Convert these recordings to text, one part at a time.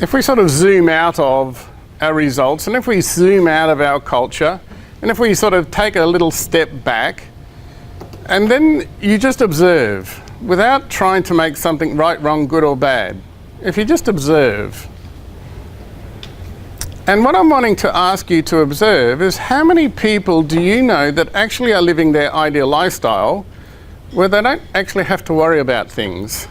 if we sort of zoom out of our results, and if we zoom out of our culture, and if we sort of take a little step back, and then you just observe, without trying to make something right, wrong, good or bad, if you just observe. And what I'm wanting to ask you to observe is, how many people do you know that actually are living their ideal lifestyle where they don't actually have to worry about things?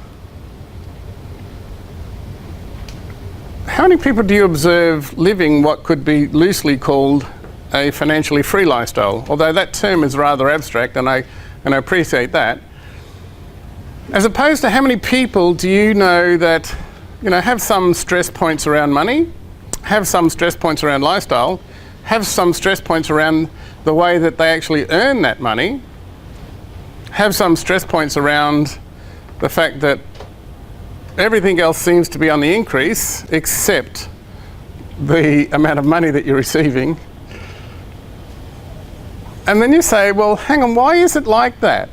How many people do you observe living what could be loosely called a financially free lifestyle? Although that term is rather abstract, and I appreciate that. As opposed to, how many people do you know that, have some stress points around money, have some stress points around lifestyle, have some stress points around the way that they actually earn that money, have some stress points around the fact that everything else seems to be on the increase except the amount of money that you're receiving. And then you say, well, hang on, why is it like that?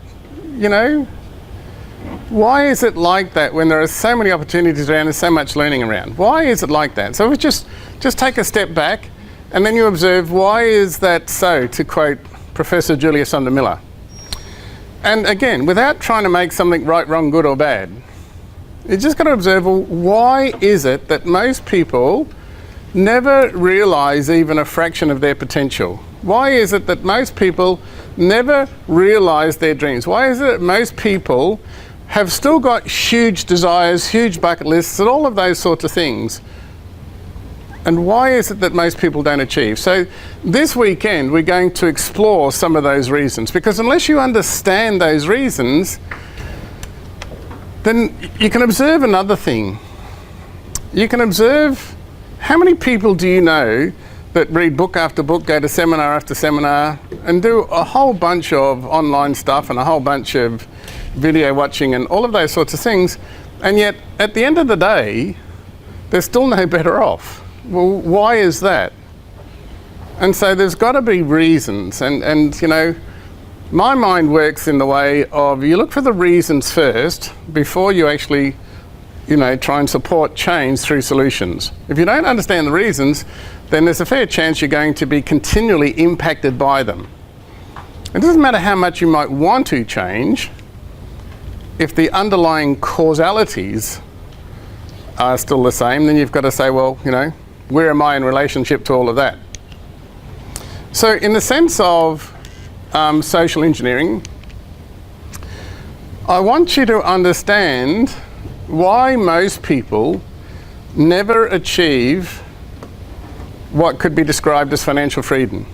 Why is it like that when there are so many opportunities around and so much learning around? Why is it like that? So we just take a step back, and then you observe, why is that so, to quote Professor Julia Sunder Miller. And again, without trying to make something right, wrong, good or bad, you just got to observe, well, why is it that most people never realise even a fraction of their potential? Why is it that most people never realise their dreams? Why is it that most people have still got huge desires, huge bucket lists, and all of those sorts of things? And why is it that most people don't achieve? So this weekend we're going to explore some of those reasons, because unless you understand those reasons, then you can observe another thing. You can observe, how many people do you know that read book after book, go to seminar after seminar, and do a whole bunch of online stuff and a whole bunch of video watching and all of those sorts of things, and yet at the end of the day they're still no better off? Well, why is that? And so there's got to be reasons, and my mind works in the way of, you look for the reasons first before you actually try and support change through solutions. If you don't understand the reasons, then there's a fair chance you're going to be continually impacted by them. It doesn't matter how much you might want to change, if the underlying causalities are still the same, then you've got to say, well, where am I in relationship to all of that? So in the sense of social engineering, I want you to understand why most people never achieve what could be described as financial freedom.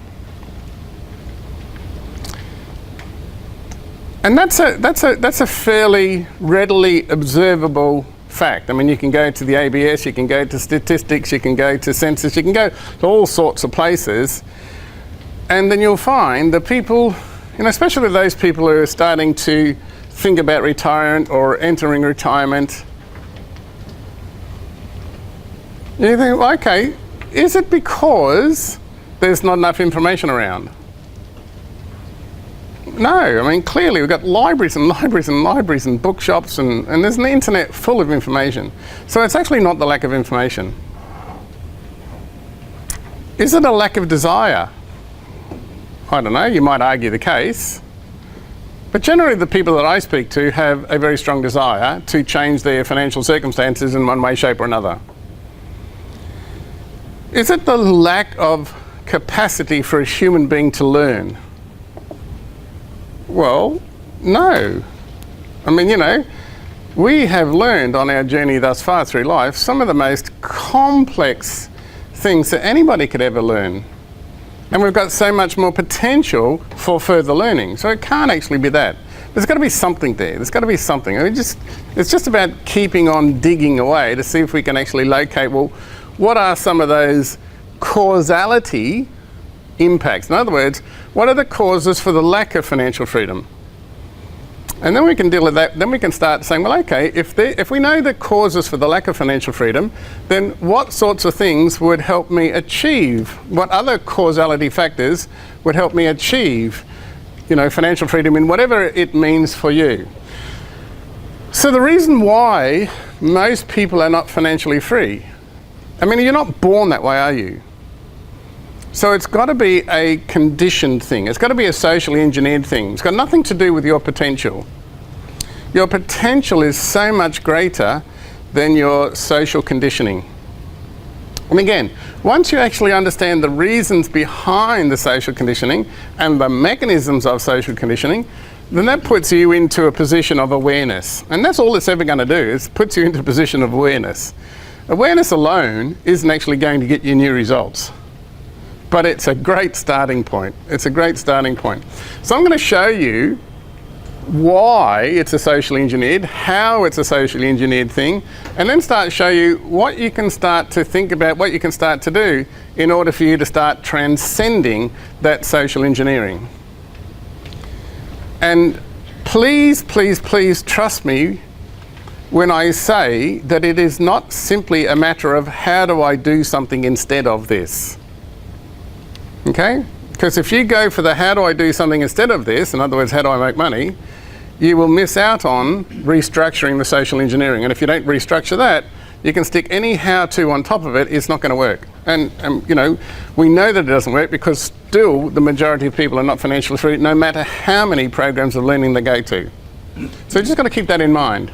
And that's a fairly readily observable fact. I mean, you can go to the ABS, you can go to statistics, you can go to census, you can go to all sorts of places, and then you'll find that people, especially those people who are starting to think about retirement or entering retirement, you think, well, okay, is it because there's not enough information around? No, I mean, clearly we've got libraries and libraries and libraries and bookshops, and there's an internet full of information. So it's actually not the lack of information. Is it a lack of desire? I don't know, you might argue the case. But generally the people that I speak to have a very strong desire to change their financial circumstances in one way, shape or another. Is it the lack of capacity for a human being to learn? Well, no. I mean, we have learned on our journey thus far through life some of the most complex things that anybody could ever learn. And we've got so much more potential for further learning. So it can't actually be that. There's got to be something there. There's got to be something. It's just about keeping on digging away to see if we can actually locate, well, what are some of those causality impacts? In other words, what are the causes for the lack of financial freedom? And then we can deal with that. Then we can start saying, well, okay, if we know the causes for the lack of financial freedom, then what sorts of things would help me achieve? What other causality factors would help me achieve, financial freedom in whatever it means for you? So the reason why most people are not financially free I mean, you're not born that way, are you? So it's got to be a conditioned thing. It's got to be a socially engineered thing. It's got nothing to do with your potential. Your potential is so much greater than your social conditioning. And again, once you actually understand the reasons behind the social conditioning and the mechanisms of social conditioning, then that puts you into a position of awareness. And that's all it's ever going to do, is puts you into a position of awareness. Awareness alone isn't actually going to get you new results. But it's a great starting point. It's a great starting point. So I'm going to show you why it's a socially engineered, how it's a socially engineered thing, and then start to show you what you can start to think about, what you can start to do in order for you to start transcending that social engineering. And please, please, please trust me when I say that it is not simply a matter of how do I do something instead of this. Okay? Because if you go for the how do I do something instead of this, in other words, how do I make money, you will miss out on restructuring the social engineering. And if you don't restructure that, you can stick any how-to on top of it, it's not going to work. And you know, we know that it doesn't work because still the majority of people are not financially free, no matter how many programs of learning they go to. So you just got to keep that in mind.